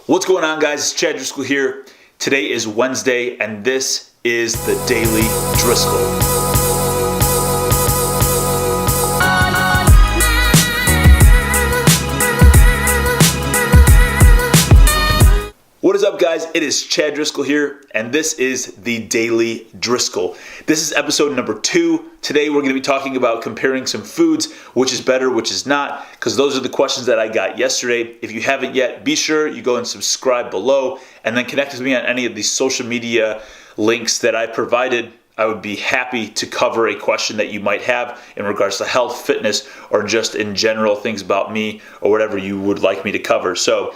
What's going on, guys? It's Chad Driscoll here. Today is Wednesday, and this is the Daily Driscoll. What is up, guys? It is Chad Driscoll here, and this is the Daily Driscoll. This is episode number 2. Today we're going to be talking about comparing some foods, which is better, which is not, because those are the questions that I got yesterday. If you haven't yet, be sure you go and subscribe below, and then connect with me on any of these social media links that I provided. I would be happy to cover a question that you might have in regards to health, fitness, or just in general things about me, or whatever you would like me to cover. So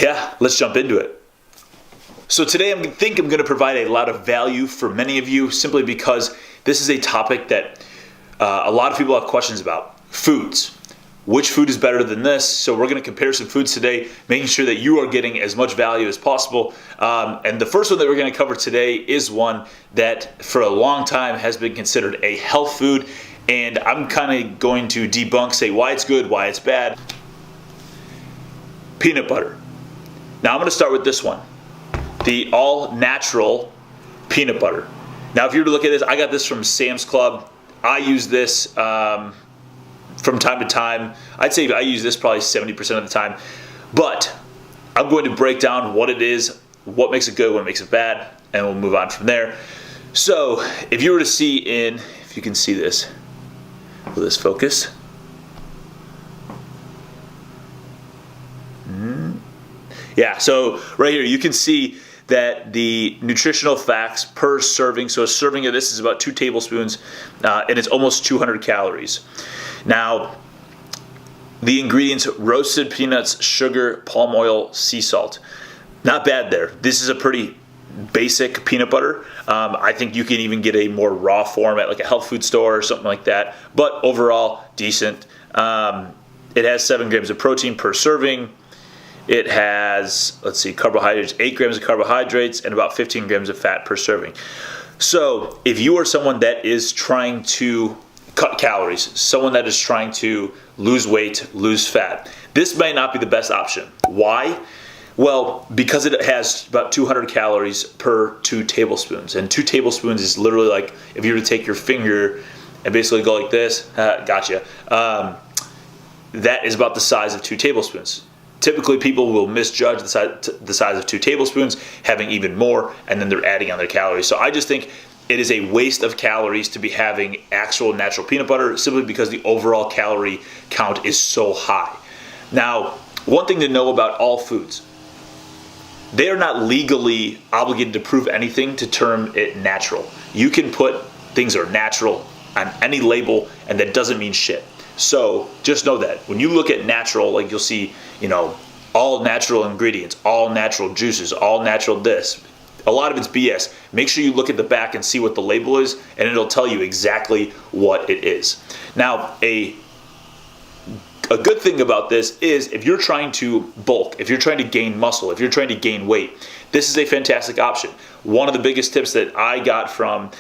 yeah, let's jump into it. So today I think I'm going to provide a lot of value for many of you, simply because this is a topic that a lot of people have questions about. Foods. Which food is better than this? So we're going to compare some foods today, making sure that you are getting as much value as possible. And the first one that we're going to cover today is one that for a long time has been considered a health food. And I'm kind of going to debunk, say why it's good, why it's bad. Peanut butter. Now I'm going to start with this one, the all-natural peanut butter. Now if you were to look at this, I got this from Sam's Club. I use this from time to time. I'd say I use this probably 70% of the time. But I'm going to break down what it is, what makes it good, what makes it bad, and we'll move on from there. So if you were to see if you can see this, will this focus? Yeah, so right here you can see that the nutritional facts per serving, so a serving of this is about 2 tablespoons, and it's almost 200 calories. Now, the ingredients: roasted peanuts, sugar, palm oil, sea salt. Not bad there. This is a pretty basic peanut butter. I think you can even get a more raw form at like a health food store or something like that, but overall decent. It has 7 grams of protein per serving. It has, carbohydrates, 8 grams of carbohydrates and about 15 grams of fat per serving. So if you are someone that is trying to cut calories, someone that is trying to lose weight, lose fat, this might not be the best option. Why? Well, because it has about 200 calories per 2 tablespoons. And 2 tablespoons is literally like if you were to take your finger and basically go like this, gotcha. That is about the size of 2 tablespoons. Typically, people will misjudge the size of 2 tablespoons, having even more, and then they're adding on their calories. So I just think it is a waste of calories to be having actual natural peanut butter, simply because the overall calorie count is so high. Now, one thing to know about all foods: they are not legally obligated to prove anything to term it natural. You can put things that are natural on any label, and that doesn't mean shit. So just know that when you look at natural, like you'll see, all natural ingredients, all natural juices, all natural this. A lot of it's BS. Make sure you look at the back and see what the label is, and it'll tell you exactly what it is. Now, a good thing about this is if you're trying to bulk, if you're trying to gain muscle, if you're trying to gain weight, this is a fantastic option. One of the biggest tips that I got from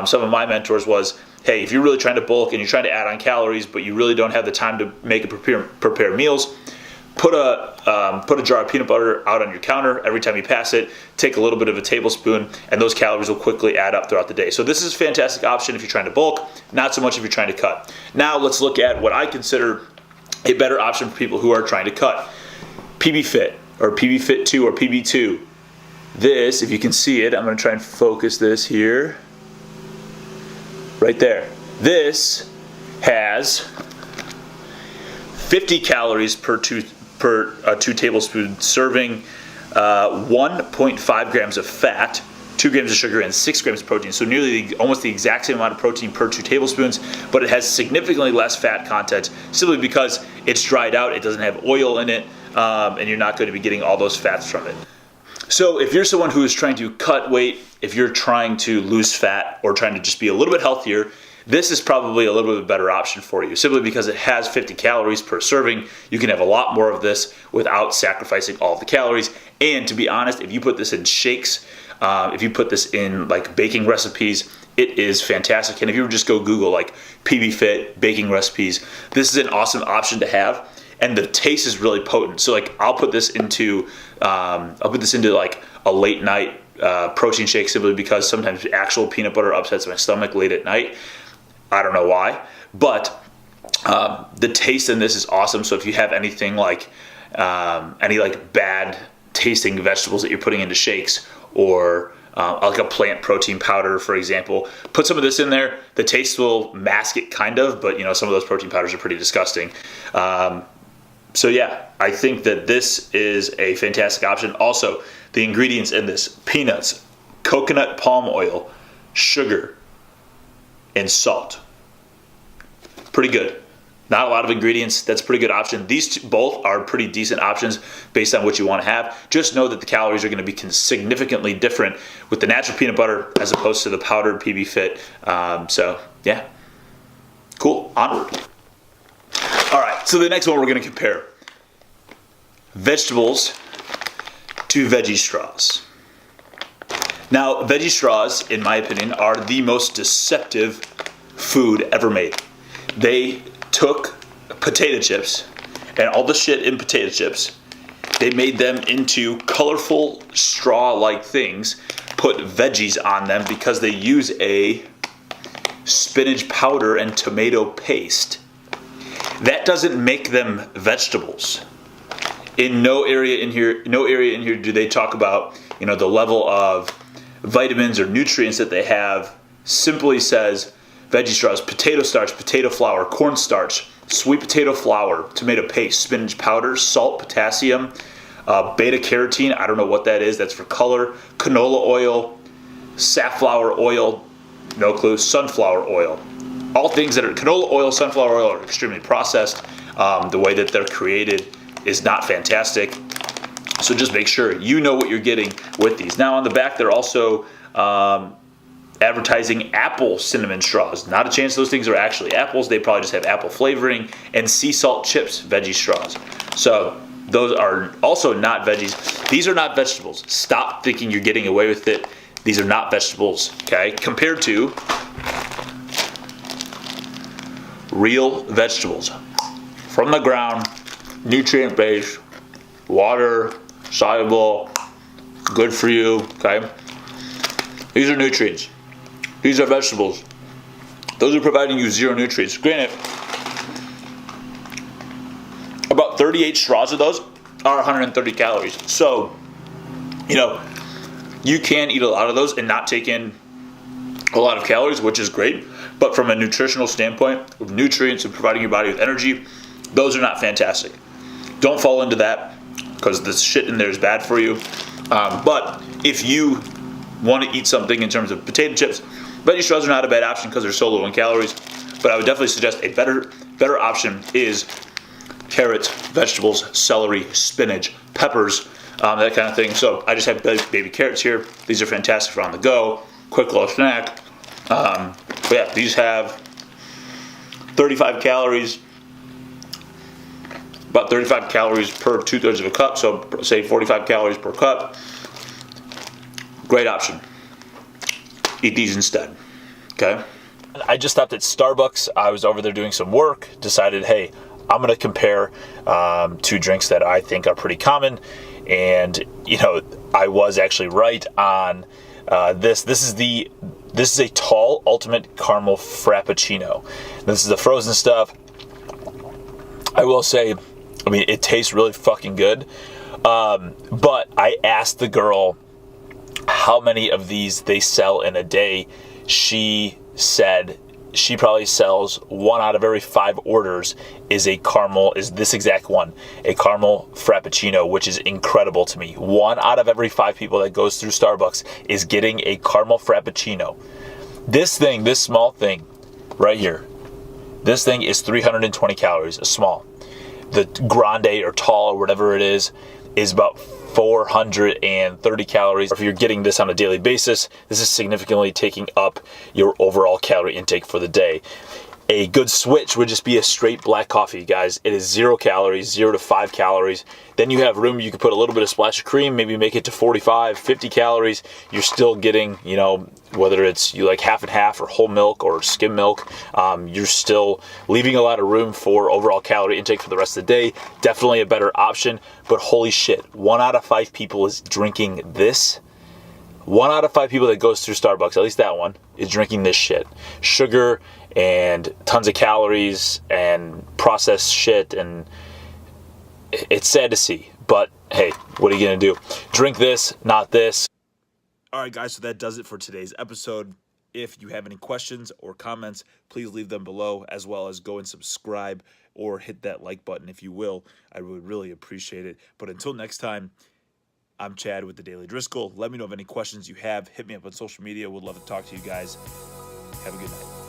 some of my mentors was, hey, if you're really trying to bulk and you're trying to add on calories, but you really don't have the time to make and prepare meals, put a jar of peanut butter out on your counter. Every time you pass it, take a little bit of a tablespoon, and those calories will quickly add up throughout the day. So this is a fantastic option if you're trying to bulk, not so much if you're trying to cut. Now let's look at what I consider a better option for people who are trying to cut. PB Fit, or PB Fit 2, or PB2. This, if you can see it, I'm going to try and focus this here. Right there. This has 50 calories per 2 tablespoon serving, 1.5 grams of fat, 2 grams of sugar, and 6 grams of protein. So nearly almost the exact same amount of protein per 2 tablespoons, but it has significantly less fat content, simply because it's dried out, it doesn't have oil in it, and you're not going to be getting all those fats from it. So if you're someone who is trying to cut weight, if you're trying to lose fat, or trying to just be a little bit healthier, this is probably a little bit better option for you, simply because it has 50 calories per serving. You can have a lot more of this without sacrificing all of the calories. And to be honest, if you put this in shakes, if you put this in like baking recipes, it is fantastic. And if you just go Google like PB Fit baking recipes, this is an awesome option to have. and the taste is really potent. So like I'll put this into like a late night protein shake, simply because sometimes actual peanut butter upsets my stomach late at night. I don't know why, but the taste in this is awesome. So if you have anything like any like bad tasting vegetables that you're putting into shakes, or like a plant protein powder, for example, put some of this in there. The taste will mask it kind of, but you know, some of those protein powders are pretty disgusting. So yeah, I think that this is a fantastic option. Also, the ingredients in this: peanuts, coconut palm oil, sugar, and salt. Pretty good. Not a lot of ingredients. That's a pretty good option. These both are pretty decent options based on what you want to have. Just know that the calories are going to be significantly different with the natural peanut butter as opposed to the powdered PB Fit. So yeah, cool. Onward. All right, so the next one we're going to compare vegetables to veggie straws. Now, veggie straws, in my opinion, are the most deceptive food ever made. They took potato chips and all the shit in potato chips, they made them into colorful straw-like things, put veggies on them because they use a spinach powder and tomato paste. That doesn't make them vegetables. In no area in here do they talk about, you know, the level of vitamins or nutrients that they have. Simply says veggie straws: potato starch, potato flour, cornstarch, sweet potato flour, tomato paste, spinach powder, salt, potassium, beta carotene, I don't know what that is, that's for color, canola oil, safflower oil, no clue, sunflower oil. All things that are canola oil, sunflower oil are extremely processed. The way that they're created is not fantastic. So just make sure you know what you're getting with these. Now on the back, they're also advertising apple cinnamon straws. Not a chance those things are actually apples. They probably just have apple flavoring, and sea salt chips veggie straws. So those are also not veggies. These are not vegetables. Stop thinking you're getting away with it. These are not vegetables, okay? Compared to real vegetables from the ground, nutrient based, water soluble, good for you, okay? These are nutrients. These are vegetables. Those are providing you zero nutrients. Granted, about 38 straws of those are 130 calories. So, you know, you can eat a lot of those and not take in a lot of calories, which is great. But from a nutritional standpoint, of nutrients and providing your body with energy, those are not fantastic. Don't fall into that, because the shit in there is bad for you. But if you want to eat something in terms of potato chips, veggie straws are not a bad option because they're so low in calories. But I would definitely suggest a better option is carrots, vegetables, celery, spinach, peppers, that kind of thing. So I just have baby carrots here. These are fantastic for on the go, quick little snack. But yeah, these have 35 calories, about 35 calories per 2/3 of a cup. So say 45 calories per cup. Great option. Eat these instead, okay? I just stopped at Starbucks. I was over there doing some work, decided, hey, I'm going to compare two drinks that I think are pretty common. And, you know, I was actually right on this. This is a tall ultimate caramel Frappuccino. This is the frozen stuff. I will say, I mean, it tastes really fucking good. But I asked the girl how many of these they sell in a day. She said she probably sells 1 out of every 5 orders is this exact one, a caramel Frappuccino, which is incredible to me. 1 out of every 5 people that goes through Starbucks is getting a caramel Frappuccino. This small thing right here, this thing is 320 calories, a small. The grande or tall or whatever it is about 430 calories. If you're getting this on a daily basis, this is significantly taking up your overall calorie intake for the day. A good switch would just be a straight black coffee, guys. It is 0 calories, 0 to 5 calories. Then you have room, you can put a little bit of splash of cream, maybe make it to 45, 50 calories. You're still getting, you know, whether it's you like half and half or whole milk or skim milk, you're still leaving a lot of room for overall calorie intake for the rest of the day. Definitely a better option, but holy shit, 1 out of 5 people is drinking this. 1 out of 5 people that goes through Starbucks, at least that one, is drinking this shit. Sugar and tons of calories and processed shit, and it's sad to see. But hey, what are you going to do? Drink this, not this. All right, guys, so that does it for today's episode. If you have any questions or comments, please leave them below, as well as go and subscribe or hit that like button if you will. I would really appreciate it. But until next time, I'm Chad with the Daily Driscoll. Let me know of any questions you have. Hit me up on social media. Would love to talk to you guys. Have a good night.